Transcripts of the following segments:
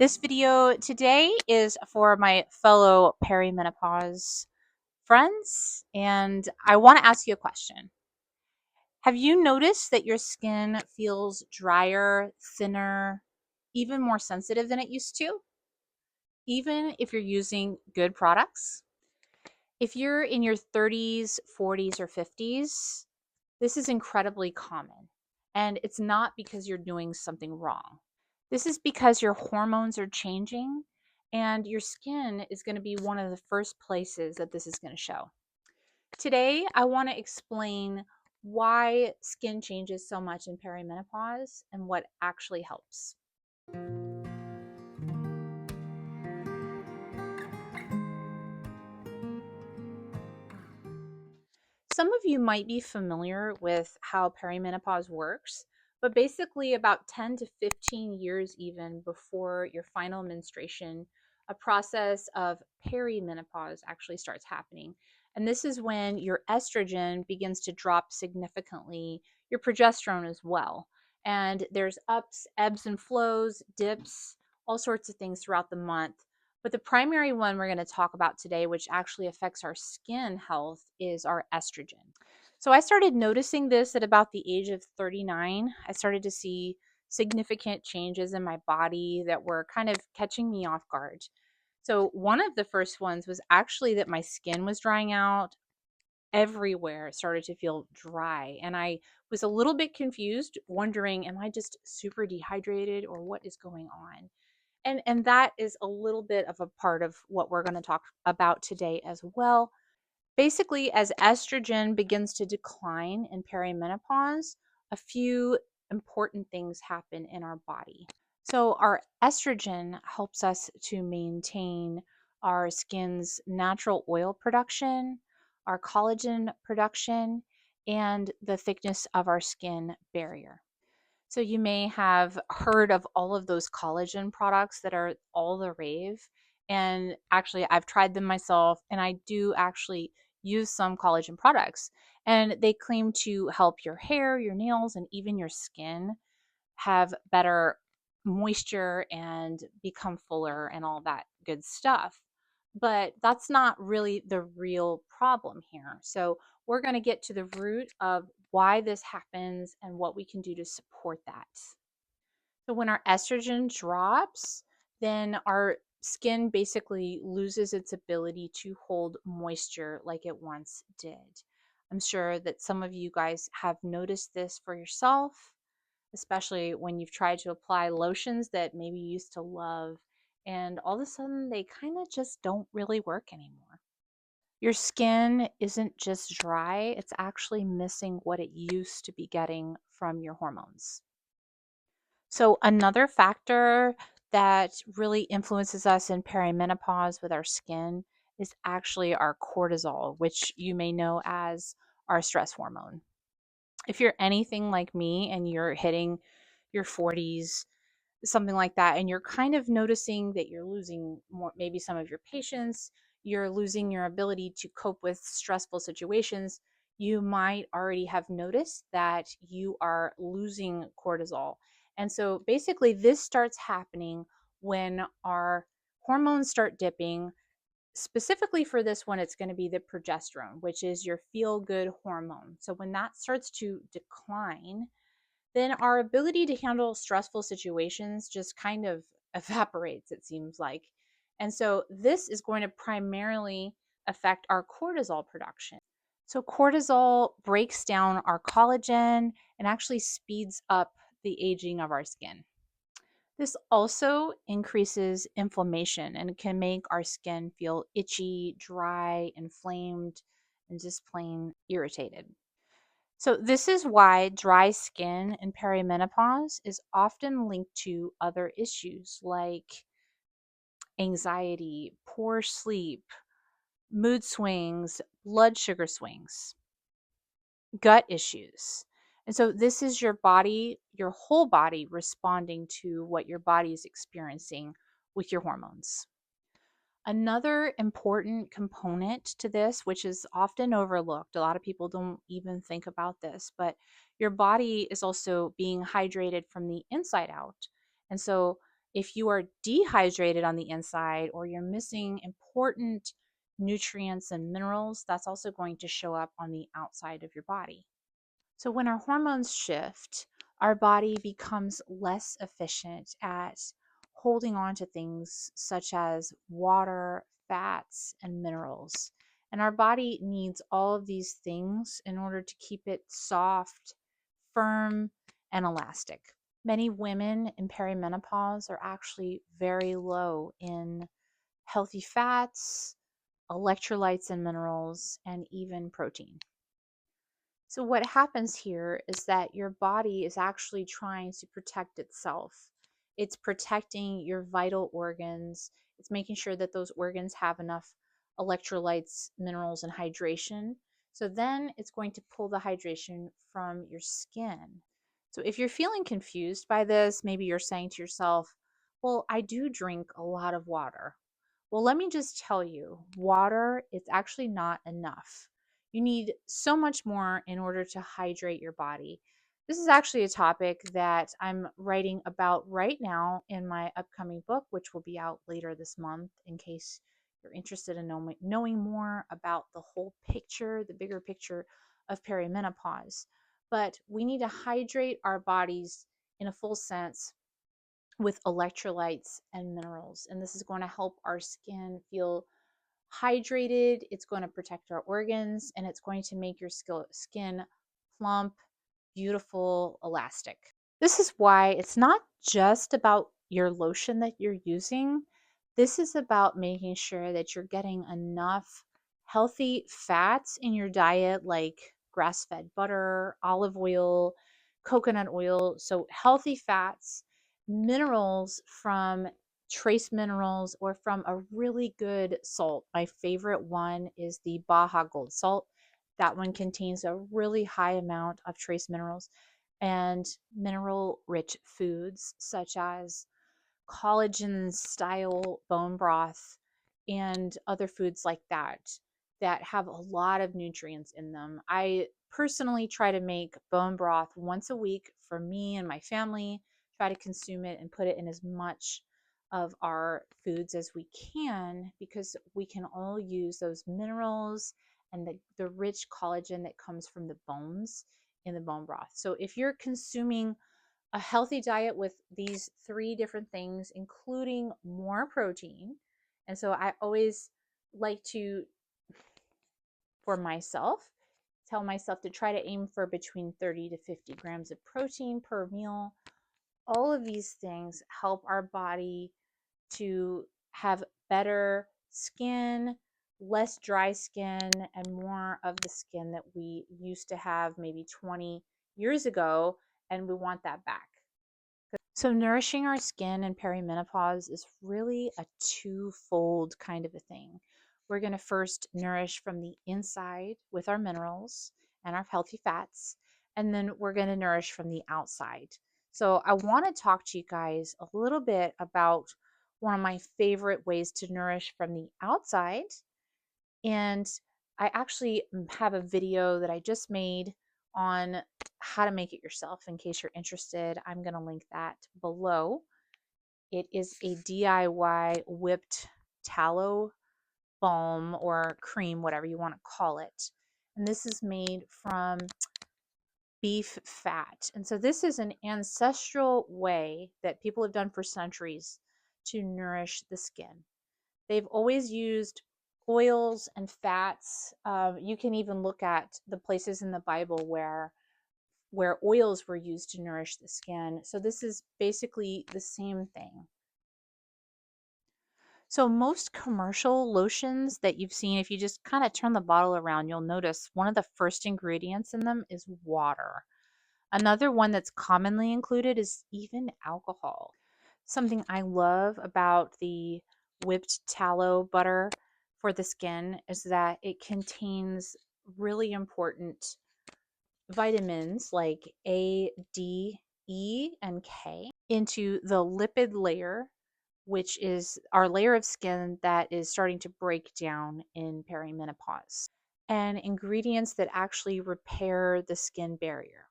This video today is for my fellow perimenopause friends, and I want to ask you a question. Have you noticed that your skin feels drier, thinner, even more sensitive than it used to, even if you're using good products? If you're in your 30s, 40s, or 50s, this is incredibly common, and it's not because you're doing something wrong. This is because your hormones are changing, and your skin is going to be one of the first places that this is going to show. Today, I want to explain why skin changes so much in perimenopause and what actually helps. Some of you might be familiar with how perimenopause works, but basically, about 10 to 15 years even before your final menstruation, a process of perimenopause actually starts happening. And this is when your estrogen begins to drop significantly, your progesterone as well. And there's ups, ebbs and flows, dips, all sorts of things throughout the month. But the primary one we're going to talk about today, which actually affects our skin health, is our estrogen. So I started noticing this at about the age of 39. I started to see significant changes in my body that were kind of catching me off guard. So one of the first ones was actually that my skin was drying out everywhere. It started to feel dry, and I was a little bit confused, wondering, am I just super dehydrated or what is going on? And that is a little bit of a part of what we're going to talk about today as well. Basically, as estrogen begins to decline in perimenopause, a few important things happen in our body. So, our estrogen helps us to maintain our skin's natural oil production, our collagen production, and the thickness of our skin barrier. So you may have heard of all of those collagen products that are all the rave. And actually, I've tried them myself, and I do actually use some collagen products. And they claim to help your hair, your nails, and even your skin have better moisture and become fuller and all that good stuff. But that's not really the real problem here. So, we're going to get to the root of why this happens and what we can do to support that. So, when our estrogen drops, then our skin basically loses its ability to hold moisture like it once did. I'm sure that some of you guys have noticed this for yourself, especially when you've tried to apply lotions that maybe you used to love, and all of a sudden they kind of just don't really work anymore. Your skin isn't just dry, it's actually missing what it used to be getting from your hormones. So, another factor that really influences us in perimenopause with our skin is actually our cortisol, which you may know as our stress hormone. If you're anything like me and you're hitting your 40s, something like that, and you're kind of noticing that you're losing more, maybe some of your patience, you're losing your ability to cope with stressful situations, you might already have noticed that you are losing cortisol. And so basically, this starts happening when our hormones start dipping. Specifically for this one, it's going to be the progesterone, which is your feel good hormone. So when that starts to decline, then our ability to handle stressful situations just kind of evaporates, it seems like. And so this is going to primarily affect our cortisol production. So cortisol breaks down our collagen and actually speeds up the aging of our skin. This also increases inflammation and can make our skin feel itchy, dry, inflamed, and just plain irritated. So, this is why dry skin in perimenopause is often linked to other issues like anxiety, poor sleep, mood swings, blood sugar swings, gut issues. And so, this is your body, your whole body responding to what your body is experiencing with your hormones. Another important component to this, which is often overlooked, a lot of people don't even think about this, but your body is also being hydrated from the inside out. And so If you are dehydrated on the inside or you're missing important nutrients and minerals, that's also going to show up on the outside of your body. So, when our hormones shift, our body becomes less efficient at holding on to things such as water, fats, and minerals. And our body needs all of these things in order to keep it soft, firm, and elastic. Many women in perimenopause are actually very low in healthy fats, electrolytes and minerals, and even protein. So, what happens here is that your body is actually trying to protect itself. It's protecting your vital organs. It's making sure that those organs have enough electrolytes, minerals, and hydration. So, then it's going to pull the hydration from your skin. So, if you're feeling confused by this, maybe you're saying to yourself, well, I do drink a lot of water. Well, let me just tell you, water is actually not enough. You need so much more in order to hydrate your body. This is actually a topic that I'm writing about right now in my upcoming book, which will be out later this month, in case you're interested in knowing more about the whole picture, the bigger picture of perimenopause. But we need to hydrate our bodies in a full sense with electrolytes and minerals. And this is going to help our skin feel hydrated, it's going to protect our organs, and it's going to make your skin plump, beautiful, elastic. This is why it's not just about your lotion that you're using. This is about making sure that you're getting enough healthy fats in your diet, like grass fed butter, olive oil, coconut oil. So, healthy fats, minerals from trace minerals or from a really good salt. My favorite one is the Baja Gold salt. That one contains a really high amount of trace minerals and mineral rich foods such as collagen style bone broth and other foods like that that have a lot of nutrients in them. I personally try to make bone broth once a week for me and my family, try to consume it and put it in as much of our foods as we can because we can all use those minerals and the rich collagen that comes from the bones in the bone broth. So if you're consuming a healthy diet with these three different things, including more protein. And so I always like to, for myself, tell myself to try to aim for between 30 to 50 grams of protein per meal. All of these things help our body to have better skin, less dry skin, and more of the skin that we used to have maybe 20 years ago. And we want that back. So, nourishing our skin in perimenopause is really a twofold kind of a thing. We're going to first nourish from the inside with our minerals and our healthy fats, and then we're going to nourish from the outside. So, I want to talk to you guys a little bit about one of my favorite ways to nourish from the outside. And I actually have a video that I just made on how to make it yourself in case you're interested. I'm going to link that below. It is a DIY whipped tallow balm or cream, whatever you want to call it. And this is made from beef fat. And so this is an ancestral way that people have done for centuries to nourish the skin. They've always used oils and fats. You can even look at the places in the Bible where oils were used to nourish the skin. So this is basically the same thing. So most commercial lotions that you've seen, if you just kind of turn the bottle around, you'll notice one of the first ingredients in them is water. Another one that's commonly included is even alcohol. Something I love about the whipped tallow butter for the skin is that it contains really important vitamins like A, D, E, and K into the lipid layer, which is our layer of skin that is starting to break down in perimenopause, and ingredients that actually repair the skin barrier.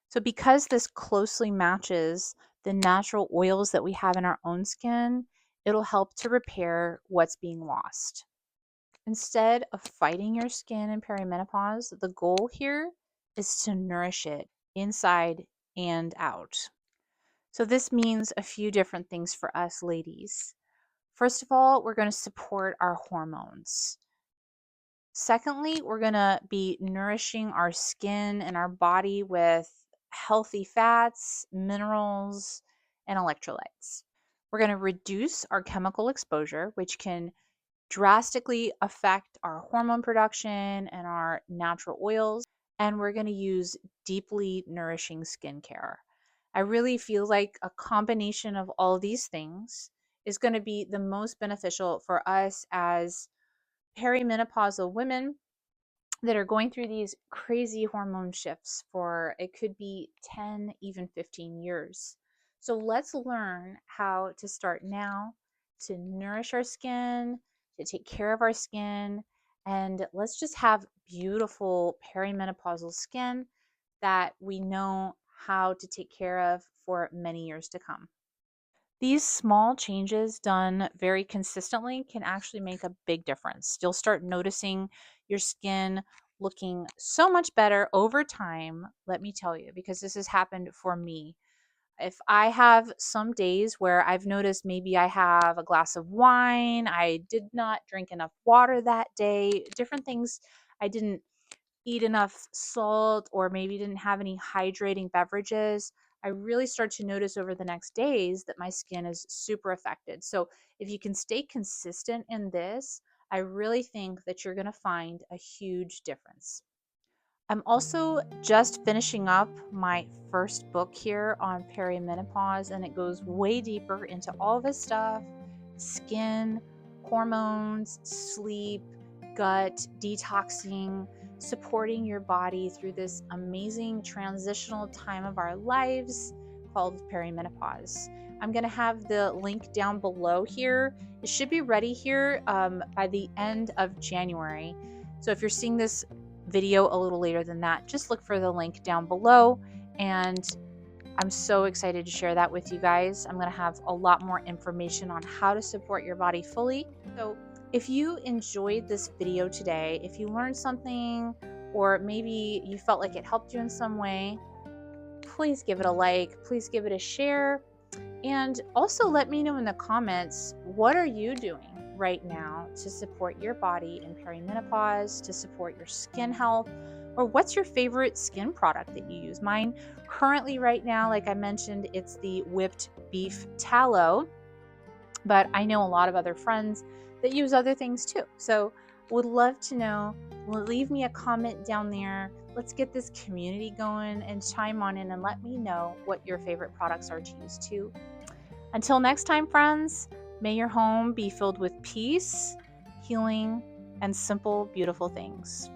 So, because this closely matches the natural oils that we have in our own skin, it'll help to repair what's being lost. Instead of fighting your skin in perimenopause, the goal here is to nourish it inside and out. So, this means a few different things for us ladies. First of all, we're going to support our hormones. Secondly, we're going to be nourishing our skin and our body with healthy fats, minerals, and electrolytes. We're going to reduce our chemical exposure, which can drastically affect our hormone production and our natural oils. And we're going to use deeply nourishing skincare. I really feel like a combination of all these things is going to be the most beneficial for us as perimenopausal women that are going through these crazy hormone shifts for it could be 10, even 15 years. So let's learn how to start now to nourish our skin, to take care of our skin, and let's just have beautiful perimenopausal skin that we know how to take care of for many years to come. These small changes done very consistently can actually make a big difference. You'll start noticing your skin looking so much better over time, let me tell you, because this has happened for me. If I have some days where I've noticed maybe I have a glass of wine, I did not drink enough water that day, different things, I didn't eat enough salt or maybe didn't have any hydrating beverages, I really start to notice over the next days that my skin is super affected. So if you can stay consistent in this, I really think that you're going to find a huge difference. I'm also just finishing up my first book here on perimenopause, and it goes way deeper into all this stuff: skin, hormones, sleep, gut, detoxing, supporting your body through this amazing transitional time of our lives called perimenopause. I'm going to have the link down below here. It should be ready here by the end of January. So if you're seeing this video a little later than that, just look for the link down below. And I'm so excited to share that with you guys. I'm going to have a lot more information on how to support your body fully. So if you enjoyed this video today, if you learned something, or maybe you felt like it helped you in some way, please give it a like, please give it a share. And also let me know in the comments, what are you doing right now to support your body in perimenopause, to support your skin health, or what's your favorite skin product that you use? Mine currently right now, like I mentioned, it's the whipped beef tallow, but I know a lot of other friends that use other things too. So would love to know. Leave me a comment down there. Let's get this community going and chime on in and let me know what your favorite products are to use too. Until next time, friends, may your home be filled with peace, healing, and simple, beautiful things.